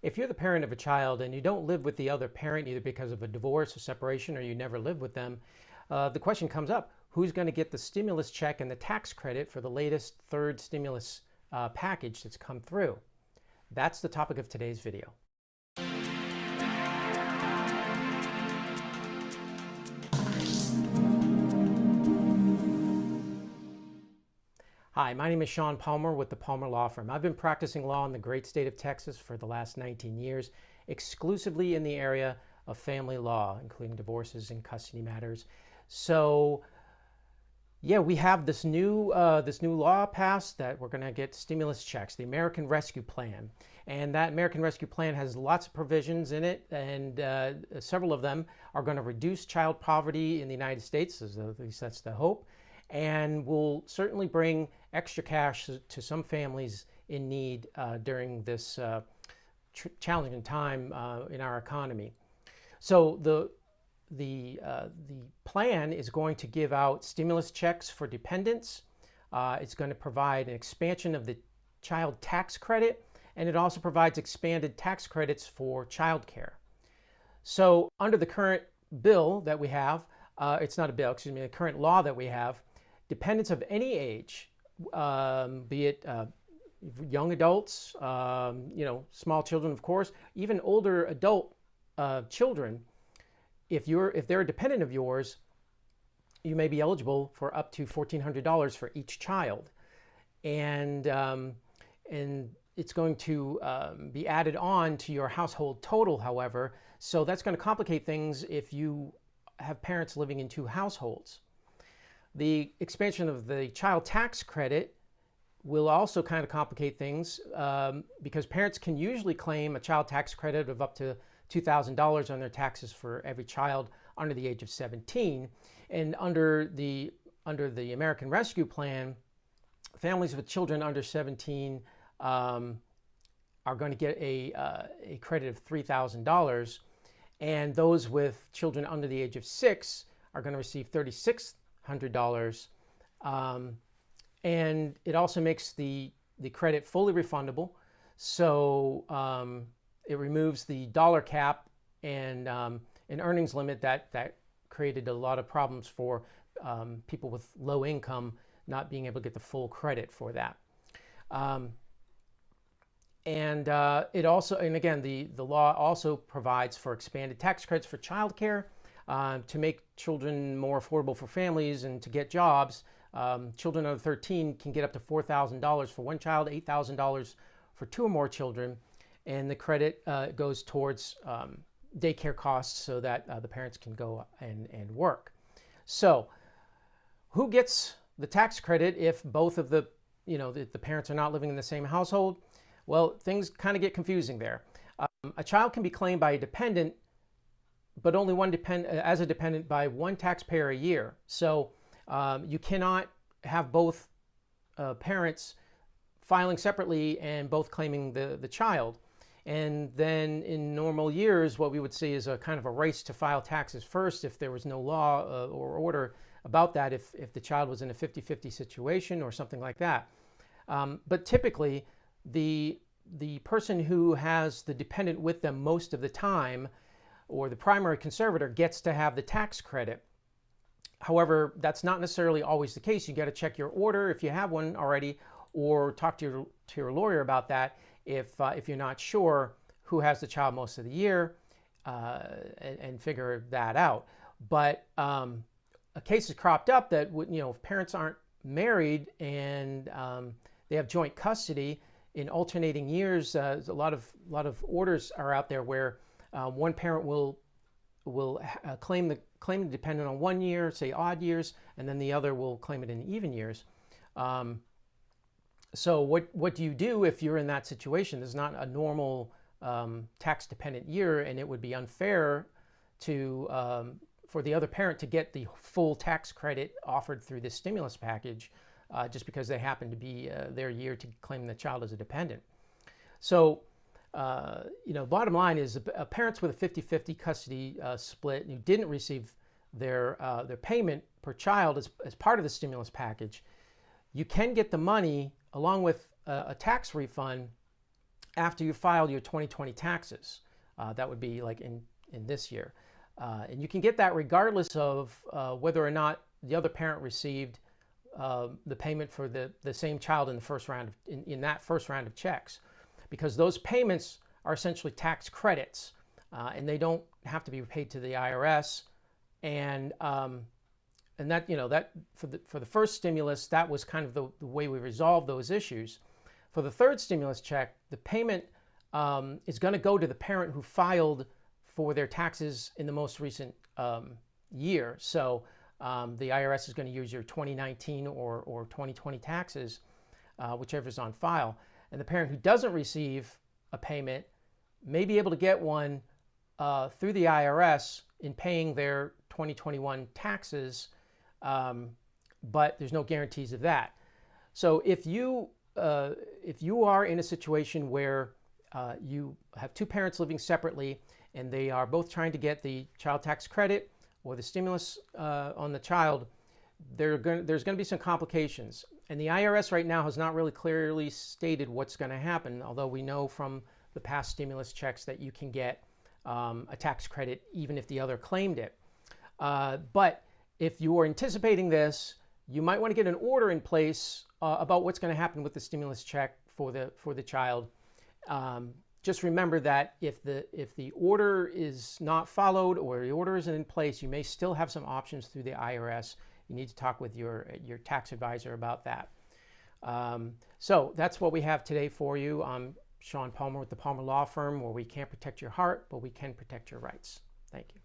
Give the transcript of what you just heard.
If you're the parent of a child and you don't live with the other parent, either because of a divorce or separation or you never live with them, the question comes up, who's going to get the stimulus check and the tax credit for the latest third stimulus package that's come through? That's the topic of today's video. Hi, my name is Sean Palmer with the Palmer Law Firm. I've been practicing law in the great state of Texas for the last 19 years, exclusively in the area of family law, including divorces and custody matters. So, yeah, we have this new law passed that we're going to get stimulus checks, the American Rescue Plan. And that American Rescue Plan has lots of provisions in it, and several of them are going to reduce child poverty in the United States, at least that's the hope, and will certainly bring extra cash to some families in need during this challenging time in our economy. So the plan is going to give out stimulus checks for dependents. It's going to provide an expansion of the child tax credit, and it also provides expanded tax credits for childcare. So under the current bill that we have, it's not a bill, excuse me, the current law that we have, dependents of any age, be it young adults, small children, of course, even older adult children, if they're a dependent of yours, you may be eligible for up to $1,400 for each child, and it's going to be added on to your household total, however. So that's going to complicate things if you have parents living in two households. The expansion of the child tax credit will also kind of complicate things because parents can usually claim a child tax credit of up to $2,000 on their taxes for every child under the age of 17. And under the American Rescue Plan, families with children under 17 are going to get a credit of $3,000, and those with children under the age of 6 are going to receive $3,600. And it also makes the credit fully refundable. So it removes the dollar cap and an earnings limit that created a lot of problems for people with low income not being able to get the full credit for that. It also, and again, the law also provides for expanded tax credits for childcare to make children more affordable for families and to get jobs. Children under 13 can get up to $4,000 for one child, $8,000 for two or more children, and the credit goes towards daycare costs so that the parents can go and work. So, who gets the tax credit if both of the parents are not living in the same household? Well, things kind of get confusing there. A child can be claimed by a dependent, but only as a dependent by one taxpayer a year. So you cannot have both parents filing separately and both claiming the child. And then in normal years, what we would see is a kind of a race to file taxes first if there was no law or order about that, if the child was in a 50-50 situation or something like that. But typically, the person who has the dependent with them most of the time, or the primary conservator, gets to have the tax credit. However, that's not necessarily always the case. You got to check your order if you have one already, or talk to your lawyer about that if you're not sure who has the child most of the year, and figure that out. But a case has cropped up that if parents aren't married and they have joint custody in alternating years, a lot of orders are out there where one parent will claim the dependent on 1 year, say odd years, and then the other will claim it in even years. So what do you do if you're in that situation? There's not a normal tax dependent year, and it would be unfair for the other parent to get the full tax credit offered through this stimulus package just because they happen to be their year to claim the child as a dependent. So bottom line is parents with a 50-50 custody split who didn't receive their payment per child as part of the stimulus package, you can get the money along with a tax refund after you filed your 2020 taxes. That would be like in this year. And you can get that regardless of whether or not the other parent received the payment for the same child in the first round of, in that first round of checks, because those payments are essentially tax credits, and they don't have to be paid to the IRS. And that, you know, that for the first stimulus, that was kind of the way we resolved those issues. For the third stimulus check, the payment is going to go to the parent who filed for their taxes in the most recent year. So the IRS is going to use your 2019 or 2020 taxes, whichever is on file. And the parent who doesn't receive a payment may be able to get one through the IRS in paying their 2021 taxes, but there's no guarantees of that. So if you are in a situation where you have two parents living separately and they are both trying to get the child tax credit or the stimulus on the child, there's going to be some complications. And the IRS right now has not really clearly stated what's going to happen, although we know from the past stimulus checks that you can get a tax credit even if the other claimed it. But if you are anticipating this, you might want to get an order in place about what's going to happen with the stimulus check for the child. Just remember that if the order is not followed or the order isn't in place, you may still have some options through the IRS. You need to talk with your tax advisor about that. So that's what we have today for you. I'm Sean Palmer with the Palmer Law Firm, where we can't protect your heart, but we can protect your rights. Thank you.